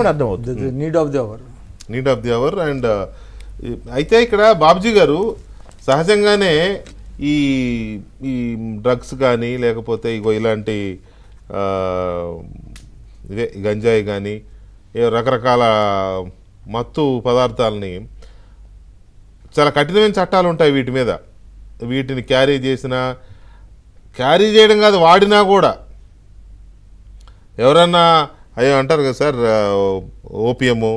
అర్థమవుతుంది need of the hour and అయితే ఇక్కడ బాబ్జీ గారు సహజంగానే ఈ ఈ డ్రగ్స్ కానీ లేకపోతే ఇగో ఇలాంటి ఇదే గంజాయి కానీ రకరకాల మత్తు పదార్థాలని చాలా కఠినమైన చట్టాలు ఉంటాయి వీటి మీద. వీటిని క్యారీ చేయడం కాదు, వాడినా కూడా ఎవరన్నా అయ్యో అంటారు కదా సార్, ఓపియము,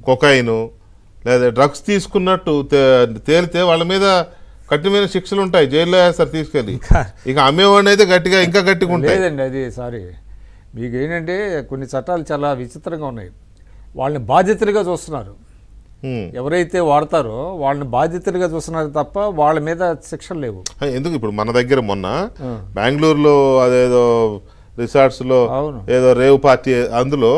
కొకైను లేదా డ్రగ్స్ తీసుకున్నట్టు తేలితే వాళ్ళ మీద కఠినమైన శిక్షలు ఉంటాయి, జైల్లో వేస్తారు తీసుకెళ్ళి. ఇక అమ్మేవాడిని అయితే గట్టిగా ఇంకా గట్టిగా ఉంటాయి. లేదండి, అది సారీ మీకు ఏంటంటే కొన్ని చట్టాలు చాలా విచిత్రంగా ఉన్నాయి. వాళ్ళని బాధ్యతలుగా చూస్తున్నారు. ఎవరైతే వాడతారో వాళ్ళని బాధ్యతలుగా చూస్తున్నారు తప్ప వాళ్ళ మీద శిక్షలు లేవు. ఎందుకు ఇప్పుడు మన దగ్గర మొన్న బెంగళూరులో అదేదో రిసార్ట్స్ లో ఏదో రేవ్ పార్టీ, అందులో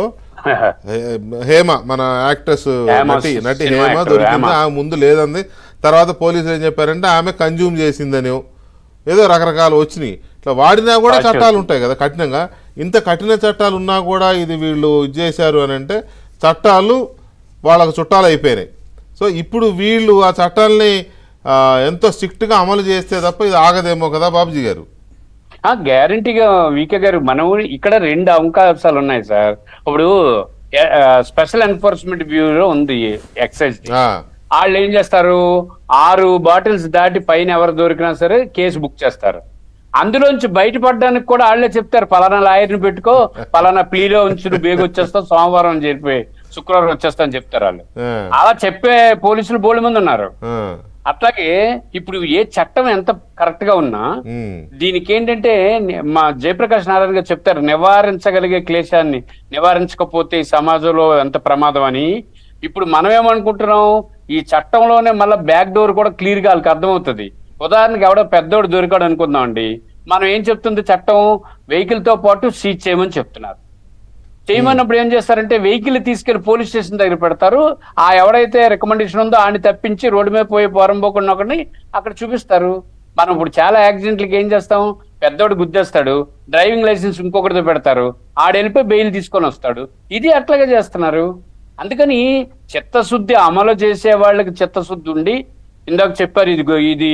హేమ మన యాక్ట్రెస్ నటి హేమ దొరికింది. ఆమె ముందు లేదంది, తర్వాత పోలీసులు ఏం చెప్పారంటే ఆమె కన్జ్యూమ్ చేసిందని ఏదో రకరకాలు వచ్చినాయి. ఇట్లా వాడినా కూడా చట్టాలు ఉంటాయి కదా కఠినంగా. ఇంత కఠిన చట్టాలు ఉన్నా కూడా ఇది వీళ్ళు ఇది చేశారు అని అంటే చట్టాలు వాళ్ళకు చుట్టాలు అయిపోయినాయి. సో ఇప్పుడు వీళ్ళు ఆ చట్టాలని ఎంతో స్ట్రిక్ట్గా అమలు చేస్తే తప్ప ఇది ఆగదేమో కదా బాబుజీ గారు? గ్యారంటీగా వీకే గారు, మనం ఇక్కడ రెండు అవకాశాలు ఉన్నాయి సార్. ఇప్పుడు స్పెషల్ ఎన్ఫోర్స్మెంట్ బ్యూరో ఉంది ఎక్సైజ్, వాళ్ళు ఏం చేస్తారు, 6 బాటిల్స్ దాటి పైన ఎవరు దొరికినా సరే కేసు బుక్ చేస్తారు. అందులోంచి బయటపడడానికి కూడా వాళ్ళే చెప్తారు, పలానా లాయర్ని పెట్టుకో, పలానా ప్లీలో ఉంచుడు, బేగ వచ్చేస్తాం, సోమవారం అని చెప్పి శుక్రవారం వచ్చేస్తా అని చెప్తారు వాళ్ళు. అలా చెప్పే పోలీసులు బోల్డ్ మంది ఉన్నారు. అట్లాగే ఇప్పుడు ఏ చట్టం ఎంత కరెక్ట్ గా ఉన్నా దీనికి ఏంటంటే మా జయప్రకాష్ నారాయణ గారు చెప్తారు, నివారించగలిగే క్లేశాన్ని నివారించకపోతే ఈ సమాజంలో ఎంత ప్రమాదం అని. ఇప్పుడు మనం ఏమనుకుంటున్నాం, ఈ చట్టంలోనే మళ్ళీ బ్యాక్ డోర్ కూడా క్లియర్ గా వాళ్ళకి అర్థమవుతుంది. ఉదాహరణకి ఎవడో పెద్దోడు దొరికాడు అనుకుందాం అండి, మనం ఏం చెప్తుంది చట్టం, వెహికల్ తో పాటు సీజ్ చేయమని చెప్తున్నారు. చేయమన్నప్పుడు ఏం చేస్తారంటే వెహికల్ తీసుకెళ్లి పోలీస్ స్టేషన్ దగ్గర పెడతారు. ఆ ఎవడైతే రికమెండేషన్ ఉందో ఆడిని తప్పించి రోడ్డు మీద పోయి పోరంపోకుండా ఒకరిని అక్కడ చూపిస్తారు. మనం ఇప్పుడు చాలా యాక్సిడెంట్లకి ఏం చేస్తాం, పెద్దోడు గుద్దేస్తాడు, డ్రైవింగ్ లైసెన్స్ ఇంకొకటితో పెడతారు, ఆడెళ్ళిపోయి బెయిల్ తీసుకొని వస్తాడు. ఇది అట్లాగే చేస్తున్నారు. అందుకని చిత్తశుద్ధి అమలు చేసే వాళ్ళకి చిత్తశుద్ధి ఉండి, ఇందాక చెప్పారు ఇది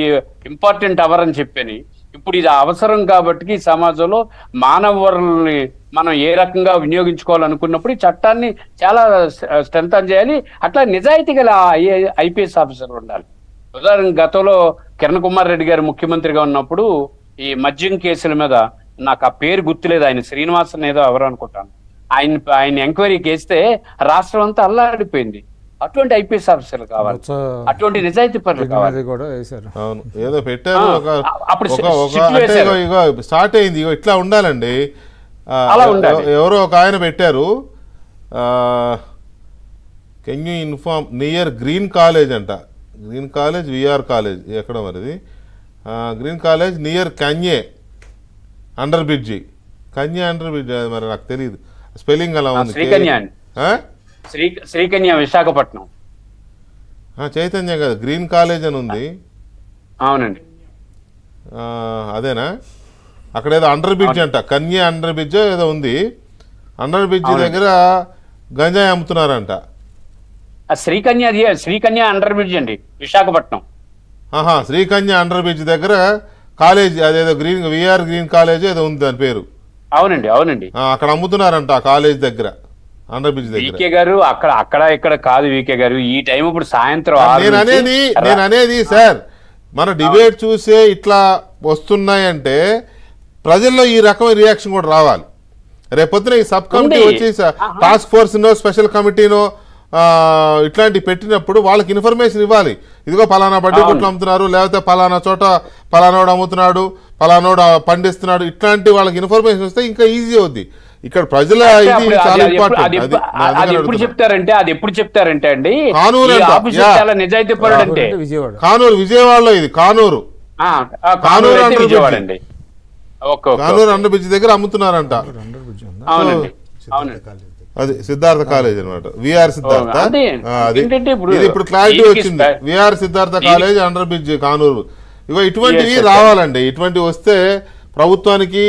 ఇంపార్టెంట్ అవర్ అని చెప్పని, ఇప్పుడు ఇది అవసరం కాబట్టి ఈ సమాజంలో మానవ వనరుల్ని మనం ఏ రకంగా వినియోగించుకోవాలనుకున్నప్పుడు ఈ చట్టాన్ని చాలా స్ట్రెంథన్ చేయాలి. అట్లా నిజాయితీ గల ఐపీఎస్ ఆఫీసర్లు ఉండాలి. ఉదాహరణ గతంలో కిరణ్ కుమార్ రెడ్డి గారు ముఖ్యమంత్రిగా ఉన్నప్పుడు ఈ మద్యం కేసుల మీద, నాకు ఆ పేరు గుర్తులేదు, ఆయన శ్రీనివాసన్ ఏదో ఎవరు అనుకుంటాను, ఆయన ఎంక్వైరీకి వేస్తే రాష్ట్రం అంతా అల్లాడిపోయింది. అటువంటి ఐపీఎస్ ఆఫీసర్లు కావాలి, అటువంటి నిజాయితీ పనులు కావాలి. అవును, ఏదో పెట్టారు స్టార్ట్ అయింది, ఇట్లా ఉండాలండి. ఎవరో ఒక ఆయన పెట్టారు, can you inform near green college అంట, గ్రీన్ కాలేజ్ విఆర్ కాలేజ్ ఎక్కడ మరిది, గ్రీన్ కాలేజ్ నియర్ కన్యే అండర్ బ్రిడ్జి, కన్యే అండర్ బ్రిడ్జ్, మరి నాకు తెలియదు స్పెల్లింగ్ అలా ఉంది. శ్రీకన్య విశాఖపట్నం, చైతన్య కాదు, గ్రీన్ కాలేజ్ అని ఉంది. అవునండి, అదేనా? అక్కడ ఏదో అండర్ బ్రిడ్జ్ అంట, కన్యా అండర్ బ్రిడ్జ్ ఏదో ఉంది. అండర్ బ్రిడ్జ్ దగ్గర గంజాయి అమ్ముతున్నారంట. శ్రీకన్య అండర్ బ్రిడ్జ్ అండి, విశాఖపట్నం. శ్రీకన్య అండర్ బ్రిడ్జ్ దగ్గర కాలేజ్, అదేదో విఆర్ గ్రీన్ కాలేజ్ ఏదో ఉంది దాని పేరు. అవునండి అవునండి, అక్కడ అమ్ముతున్నారంట ఆ కాలేజ్ దగ్గర, అండర్ బ్రిడ్జ్ దగ్గర. వీకే గారు అక్కడ ఇక్కడ కాదు వీకే గారు, ఈ టైం ఇప్పుడు సాయంత్రం. నేను అనేది సార్, మన డిబేట్ చూసే ఇట్లా వస్తున్నాయంటే ప్రజల్లో ఈ రకమైన రియాక్షన్ కూడా రావాలి. రేపొద్దున ఈ సబ్ కమిటీ వచ్చి టాస్క్ ఫోర్స్నో స్పెషల్ కమిటీనో ఇట్లాంటి పెట్టినప్పుడు వాళ్ళకి ఇన్ఫర్మేషన్ ఇవ్వాలి. ఇదిగో పలానా బడ్డీ కొట్లు అమ్ముతున్నారు, లేకపోతే పలానా చోట పలానోడు అమ్ముతున్నాడు, పలానోడు పండిస్తున్నాడు, ఇట్లాంటి వాళ్ళకి ఇన్ఫర్మేషన్ వస్తే ఇంకా ఈజీ అవుద్ది. ఇక్కడ ప్రజల ఇది చాలా ఇంపార్టెంట్. ఎప్పుడు చెప్తారంటే అండి, కానూరు కానూరు విజయవాడలో, ఇది కానూరు అండి, కానూరు అండర్ బ్రిడ్జ్ దగ్గర అమ్ముతున్నారంట. అది సిద్ధార్థ కాలేజ్ అనమాట, విఆర్ సిద్ధార్థ. ఇది ఇప్పుడు క్లారిటీ వచ్చింది, VR Siddhartha college under bridge Kanuru. ఇగో ఇటువంటివి రావాలండి. ఇటువంటివి వస్తే ప్రభుత్వానికి